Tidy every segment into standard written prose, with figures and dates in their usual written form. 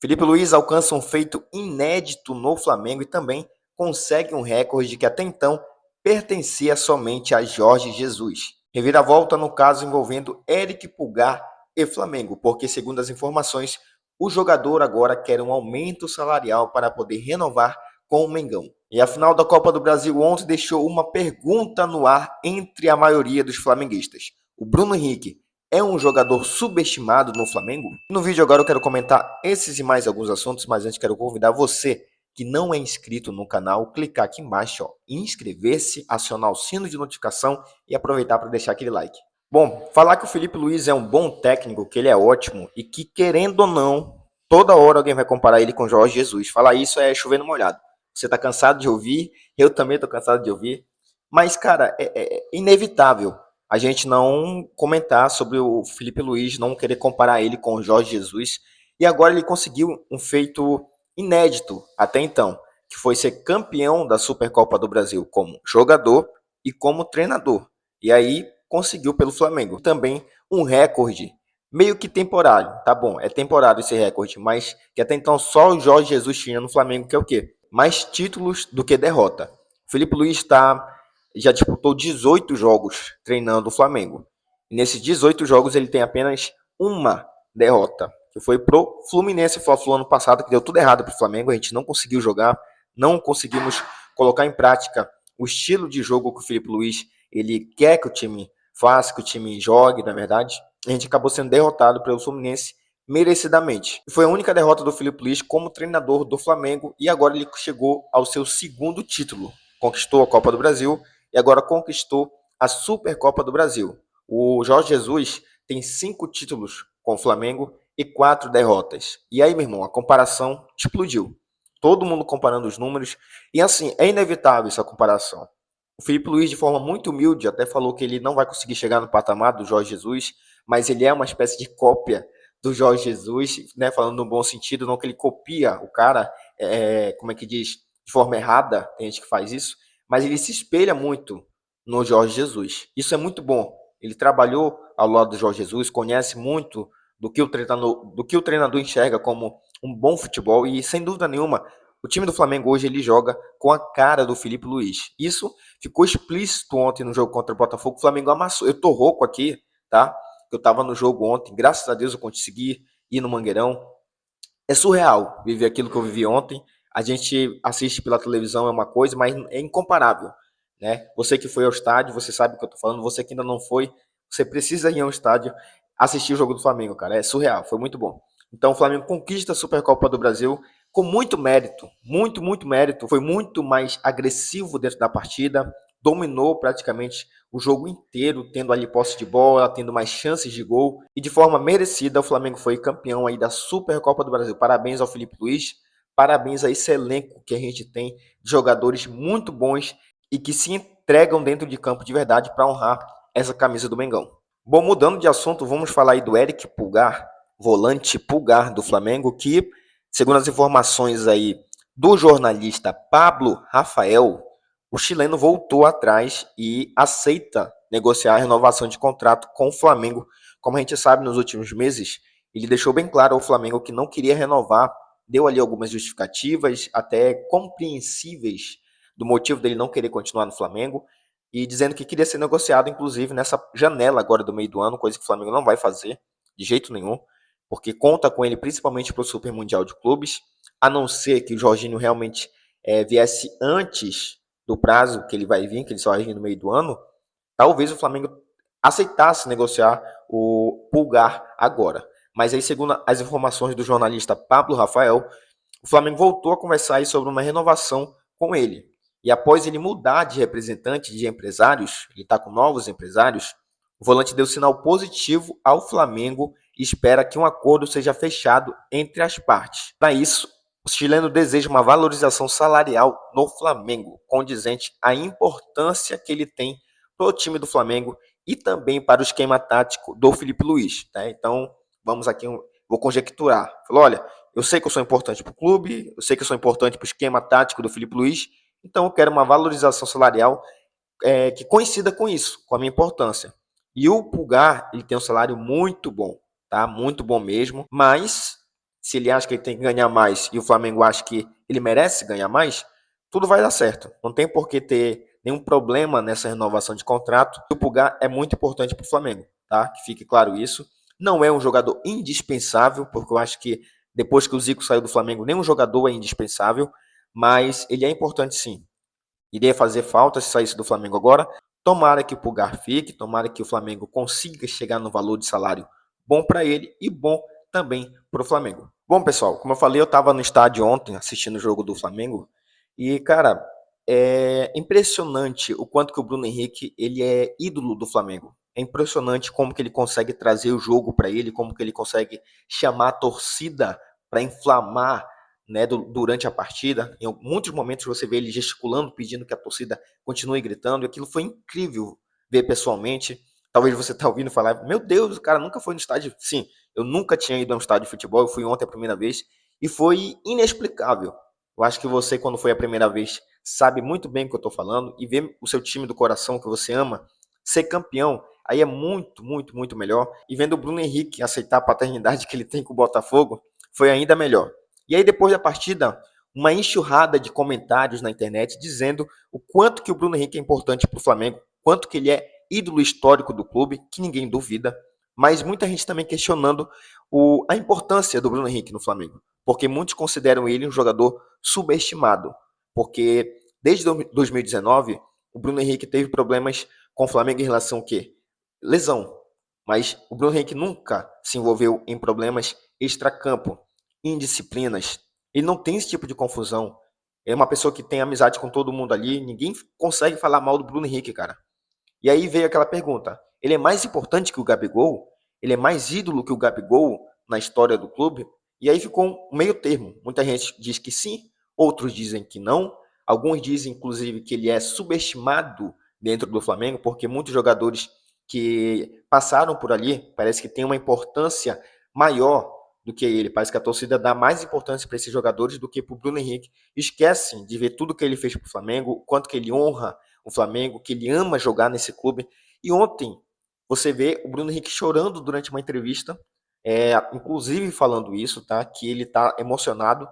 Felipe Luiz alcança um feito inédito no Flamengo e também consegue um recorde que até então pertencia somente a Jorge Jesus. Reviravolta no caso envolvendo Eric Pulgar e Flamengo, porque, segundo as informações, o jogador agora quer um aumento salarial para poder renovar com o Mengão. E a final da Copa do Brasil ontem deixou uma pergunta no ar entre a maioria dos flamenguistas. O Bruno Henrique é um jogador subestimado no Flamengo? No vídeo agora eu quero comentar esses e mais alguns assuntos, mas antes quero convidar você que não é inscrito no canal, clicar aqui embaixo, ó, inscrever-se, acionar o sino de notificação e aproveitar para deixar aquele like. Bom, falar que o Felipe Luiz é um bom técnico, que ele é ótimo e que, querendo ou não, toda hora alguém vai comparar ele com o Jorge Jesus. Falar isso é chover no molhado. Você tá cansado de ouvir, eu também tô cansado de ouvir, mas, cara, é inevitável a gente não comentar sobre o Felipe Luiz, não querer comparar ele com o Jorge Jesus. E agora ele conseguiu um feito inédito até então, que foi ser campeão da Supercopa do Brasil como jogador e como treinador. E aí conseguiu pelo Flamengo também um recorde meio que temporário, tá bom, é temporário esse recorde, mas que até então só o Jorge Jesus tinha no Flamengo, que é o quê? Mais títulos do que derrota. O Felipe Luiz já disputou 18 jogos treinando o Flamengo. E nesses 18 jogos ele tem apenas uma derrota, que foi pro Fluminense Fla-Flu ano passado, que deu tudo errado pro Flamengo, a gente não conseguiu jogar, não conseguimos colocar em prática o estilo de jogo que o Felipe Luiz ele quer que o time faça, que o time jogue, na verdade. A gente acabou sendo derrotado pelo Fluminense merecidamente. Foi a única derrota do Felipe Luiz como treinador do Flamengo e agora ele chegou ao seu segundo título. Conquistou a Copa do Brasil e agora conquistou a Supercopa do Brasil. O Jorge Jesus tem 5 títulos com o Flamengo e 4 derrotas. E aí, meu irmão, a comparação explodiu. Todo mundo comparando os números. E assim, é inevitável essa comparação. O Felipe Luiz, de forma muito humilde, até falou que ele não vai conseguir chegar no patamar do Jorge Jesus, mas ele é uma espécie de cópia do Jorge Jesus, né? Falando no bom sentido, não que ele copia o cara, como é que diz, de forma errada, tem gente que faz isso, mas ele se espelha muito no Jorge Jesus. Isso é muito bom. Ele trabalhou ao lado do Jorge Jesus, conhece muito do que o treinador enxerga como um bom futebol e, sem dúvida nenhuma, o time do Flamengo hoje ele joga com a cara do Felipe Luiz. Isso ficou explícito ontem no jogo contra o Botafogo. O Flamengo amassou. Eu tô rouco aqui, tá? Eu tava no jogo ontem. Graças a Deus eu consegui ir no Mangueirão. É surreal viver aquilo que eu vivi ontem. A gente assiste pela televisão é uma coisa, mas é incomparável, né? Você que foi ao estádio, você sabe o que eu tô falando. Você que ainda não foi, você precisa ir ao estádio assistir o jogo do Flamengo, cara. É surreal, foi muito bom. Então o Flamengo conquista a Supercopa do Brasil com muito mérito, muito mérito. Foi muito mais agressivo dentro da partida, dominou praticamente o jogo inteiro, tendo ali posse de bola, tendo mais chances de gol. E de forma merecida, o Flamengo foi campeão aí da Supercopa do Brasil. Parabéns ao Felipe Luiz, parabéns a esse elenco que a gente tem de jogadores muito bons e que se entregam dentro de campo de verdade para honrar essa camisa do Mengão. Bom, mudando de assunto, vamos falar aí do Eric Pulgar, volante Pulgar do Flamengo, que, segundo as informações aí do jornalista Pablo Rafael, o chileno voltou atrás e aceita negociar a renovação de contrato com o Flamengo. Como a gente sabe, nos últimos meses, ele deixou bem claro ao Flamengo que não queria renovar, deu ali algumas justificativas, até compreensíveis, do motivo dele não querer continuar no Flamengo, e dizendo que queria ser negociado, inclusive, nessa janela agora do meio do ano, coisa que o Flamengo não vai fazer, de jeito nenhum, porque conta com ele principalmente para o Super Mundial de Clubes, a não ser que o Jorginho realmente viesse antes do prazo que ele vai vir, que ele só vai vir no meio do ano, talvez o Flamengo aceitasse negociar o Pulgar agora. Mas aí, segundo as informações do jornalista Pablo Rafael, o Flamengo voltou a conversar aí sobre uma renovação com ele. E após ele mudar de representante de empresários, ele está com novos empresários, o volante deu sinal positivo ao Flamengo e espera que um acordo seja fechado entre as partes. Para isso, o chileno deseja uma valorização salarial no Flamengo, condizente à importância que ele tem para o time do Flamengo e também para o esquema tático do Felipe Luiz. Tá? Então, vamos aqui, vou conjecturar. Falou, olha, eu sei que eu sou importante para o clube, eu sei que eu sou importante para o esquema tático do Felipe Luiz, então eu quero uma valorização salarial que coincida com isso, com a minha importância. E o Pulgar, ele tem um salário muito bom, tá? Muito bom mesmo, mas se ele acha que ele tem que ganhar mais e o Flamengo acha que ele merece ganhar mais, tudo vai dar certo. Não tem por que ter nenhum problema nessa renovação de contrato. O Pulgar é muito importante para o Flamengo, tá? Que fique claro isso. Não é um jogador indispensável, porque eu acho que depois que o Zico saiu do Flamengo, nenhum jogador é indispensável, mas ele é importante sim. Iria fazer falta se saísse do Flamengo agora. Tomara que o Pulgar fique, tomara que o Flamengo consiga chegar no valor de salário bom para ele e bom também para o Flamengo. Bom, pessoal, como eu falei, eu estava no estádio ontem assistindo o jogo do Flamengo e, cara, é impressionante o quanto que o Bruno Henrique ele é ídolo do Flamengo. É impressionante como que ele consegue trazer o jogo para ele, como que ele consegue chamar a torcida para inflamar, né, durante a partida. Em muitos momentos você vê ele gesticulando, pedindo que a torcida continue gritando, e aquilo foi incrível ver pessoalmente. Talvez você está ouvindo falar, meu Deus, o cara nunca foi no estádio. Sim, eu nunca tinha ido a um estádio de futebol, eu fui ontem a primeira vez, e foi inexplicável. Eu acho que você, quando foi a primeira vez, sabe muito bem o que eu estou falando, e ver o seu time do coração que você ama ser campeão, aí é muito, muito, muito melhor. E vendo o Bruno Henrique aceitar a paternidade que ele tem com o Botafogo, foi ainda melhor. E aí, depois da partida, uma enxurrada de comentários na internet dizendo o quanto que o Bruno Henrique é importante para o Flamengo, quanto que ele é ídolo histórico do clube, que ninguém duvida, mas muita gente também questionando a importância do Bruno Henrique no Flamengo, porque muitos consideram ele um jogador subestimado, porque desde 2019 o Bruno Henrique teve problemas com o Flamengo em relação ao quê? Lesão. Mas o Bruno Henrique nunca se envolveu em problemas extracampo, indisciplinas. Ele não tem esse tipo de confusão. É uma pessoa que tem amizade com todo mundo ali. Ninguém consegue falar mal do Bruno Henrique, cara. E aí veio aquela pergunta: ele é mais importante que o Gabigol? Ele é mais ídolo que o Gabigol na história do clube? E aí ficou um meio termo. Muita gente diz que sim, outros dizem que não. Alguns dizem, inclusive, que ele é subestimado dentro do Flamengo, porque muitos jogadores que passaram por ali parece que têm uma importância maior do que ele. Parece que a torcida dá mais importância para esses jogadores do que para o Bruno Henrique. Esquecem de ver tudo que ele fez para o Flamengo, o quanto que ele honra o Flamengo, que ele ama jogar nesse clube. E ontem você vê o Bruno Henrique chorando durante uma entrevista, inclusive falando isso, tá? Que ele está emocionado,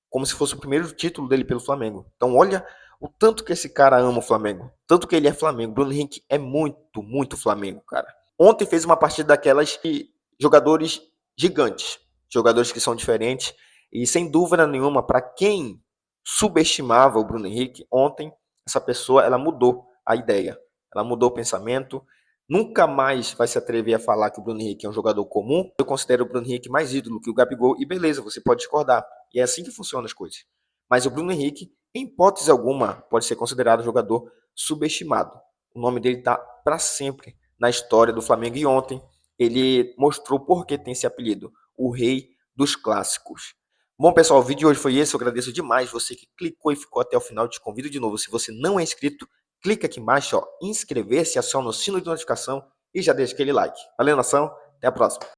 como se fosse o primeiro título dele pelo Flamengo. Então olha o tanto que esse cara ama o Flamengo, tanto que ele é Flamengo. Bruno Henrique é muito, muito Flamengo, cara. Ontem fez uma partida daquelas de jogadores gigantes, jogadores que são diferentes, e sem dúvida nenhuma, para quem subestimava o Bruno Henrique, ontem essa pessoa ela mudou a ideia, ela mudou o pensamento, nunca mais vai se atrever a falar que o Bruno Henrique é um jogador comum. Eu considero o Bruno Henrique mais ídolo que o Gabigol, e beleza, você pode discordar, e é assim que funcionam as coisas. Mas o Bruno Henrique, em hipótese alguma, pode ser considerado um jogador subestimado. O nome dele está para sempre na história do Flamengo, e ontem ele mostrou por que tem esse apelido, o rei dos clássicos. Bom, pessoal, o vídeo de hoje foi esse. Eu agradeço demais você que clicou e ficou até o final. Te convido de novo, se você não é inscrito, clica aqui embaixo, ó, inscrever-se, aciona o sino de notificação e já deixa aquele like. Valeu, nação. Até a próxima.